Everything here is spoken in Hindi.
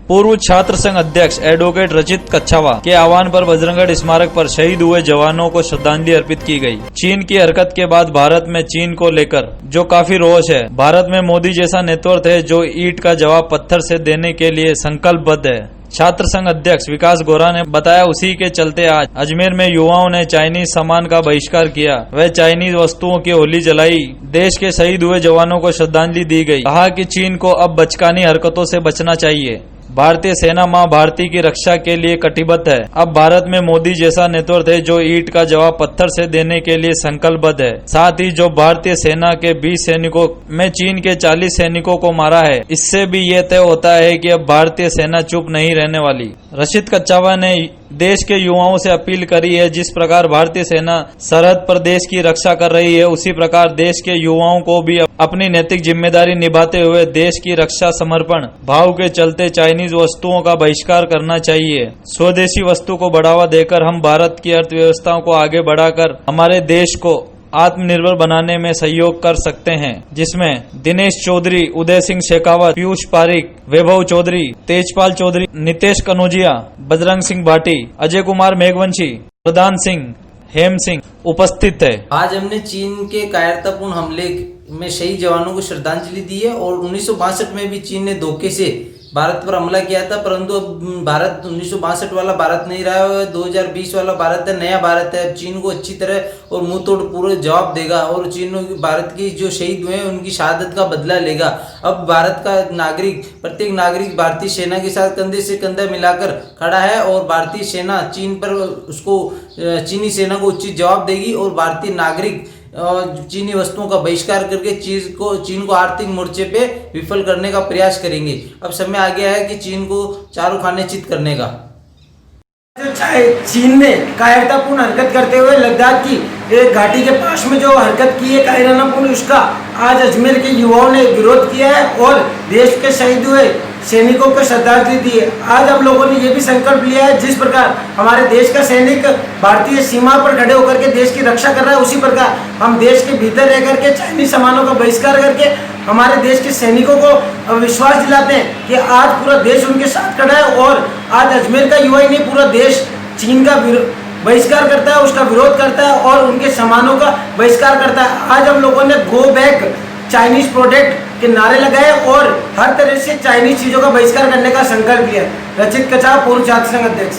पूर्व छात्र संघ अध्यक्ष एडवोकेट रचित कच्छावा के आह्वान पर बजरंगगढ़ स्मारक पर शहीद हुए जवानों को श्रद्धांजलि अर्पित की गई। चीन की हरकत के बाद भारत में चीन को लेकर जो काफी रोष है। भारत में मोदी जैसा नेतृत्व है जो ईंट का जवाब पत्थर से देने के लिए संकल्पबद्ध है। छात्र संघ अध्यक्ष विकास गोरा ने बताया, उसी के चलते आज अजमेर में युवाओं ने चाइनीज सामान का बहिष्कार किया। वह चाइनीज वस्तुओं की होली जलाई। देश के शहीद हुए जवानों को श्रद्धांजलि दी गई। कहा कि चीन को अब बचकानी हरकतों से बचना चाहिए। भारतीय सेना मां भारती की रक्षा के लिए कटिबद्ध है। अब भारत में मोदी जैसा नेतृत्व है जो ईंट का जवाब पत्थर से देने के लिए संकल्पबद्ध है। साथ ही जो भारतीय सेना के 20 सैनिकों में चीन के 40 सैनिकों को मारा है, इससे भी ये तय होता है कि अब भारतीय सेना चुप नहीं रहने वाली। रचित कच्छावा ने देश के युवाओं से अपील करी है, जिस प्रकार भारतीय सेना सरहद पर देश की रक्षा कर रही है, उसी प्रकार देश के युवाओं को भी अपनी नैतिक जिम्मेदारी निभाते हुए देश की रक्षा समर्पण भाव के चलते चाइनीज वस्तुओं का बहिष्कार करना चाहिए। स्वदेशी वस्तु को बढ़ावा देकर हम भारत की अर्थव्यवस्था को आगे बढ़ाकर हमारे देश को आत्मनिर्भर बनाने में सहयोग कर सकते हैं, जिसमें दिनेश चौधरी, उदय सिंह शेखावत, पीयूष पारिक, वैभव चौधरी, तेजपाल चौधरी, नितेश कनौजिया, बजरंग सिंह भाटी, अजय कुमार मेघवंशी, प्रधान सिंह, हेम सिंह उपस्थित है। आज हमने चीन के कायरतापूर्ण हमले में शहीद जवानों को श्रद्धांजलि दी है और 1962 में भी चीन ने धोखे से भारत पर हमला किया था, परंतु अब भारत 1962 वाला भारत नहीं रहा है, 2020 वाला भारत है, नया भारत है। चीन को अच्छी तरह और मुंह तोड़ पूरे जवाब देगा और चीन भारत की जो शहीद हुए हैं उनकी शहादत का बदला लेगा। अब भारत का नागरिक, प्रत्येक नागरिक भारतीय सेना के साथ कंधे से कंधा मिलाकर खड़ा है और भारतीय सेना चीन पर चीनी सेना को उचित जवाब देगी और भारतीय नागरिक चीनी वस्तुओं का बहिष्कार करके चीन को आर्थिक मोर्चे पे विफल करने का प्रयास करेंगे। अब समय आ गया है कि चीन को चारों खाने चित करने का। चीन ने कायरतापूर्ण हरकत करते हुए लद्दाख की एक घाटी के पास में जो हरकत की है कायरानापूर्ण, उसका आज अजमेर के युवाओं ने विरोध किया है और देश के शहीद हुए सैनिकों को श्रद्धांजलि दी है। आज हम लोगों ने ये भी संकल्प लिया है, जिस प्रकार हमारे देश का सैनिक भारतीय सीमा पर खड़े होकर के देश की रक्षा कर रहा है, उसी प्रकार हम देश के भीतर रह करके चाइनीज सामानों का बहिष्कार करके हमारे देश के सैनिकों को विश्वास दिलाते हैं कि आज पूरा देश उनके साथ खड़ा है। और आज अजमेर का युवा ही नहीं, पूरा देश चीन का बहिष्कार करता है, उसका विरोध करता है और उनके सामानों का बहिष्कार करता है। आज हम लोगों ने गो बैक चाइनीज प्रोडक्ट के नारे लगाए और हर तरह से चाइनीज चीजों का बहिष्कार करने का संकल्प लिया। रचित कच्छावा, पूर्व छात्र संघ अध्यक्ष।